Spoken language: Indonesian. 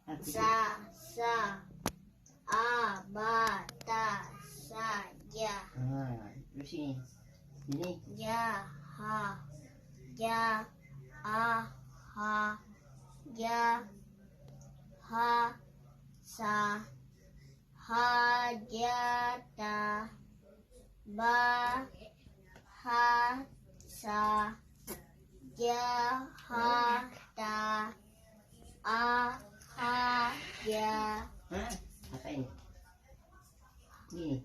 Sa, sa, a, ba, ta, sa, ya. Terus ini Ya, ha, ya, a, ha, ya, ha, sa, ha, ya, ta, ba, ha, sa, ya, ha, ta, a, ha, ya. Hah? Apa ini? Ini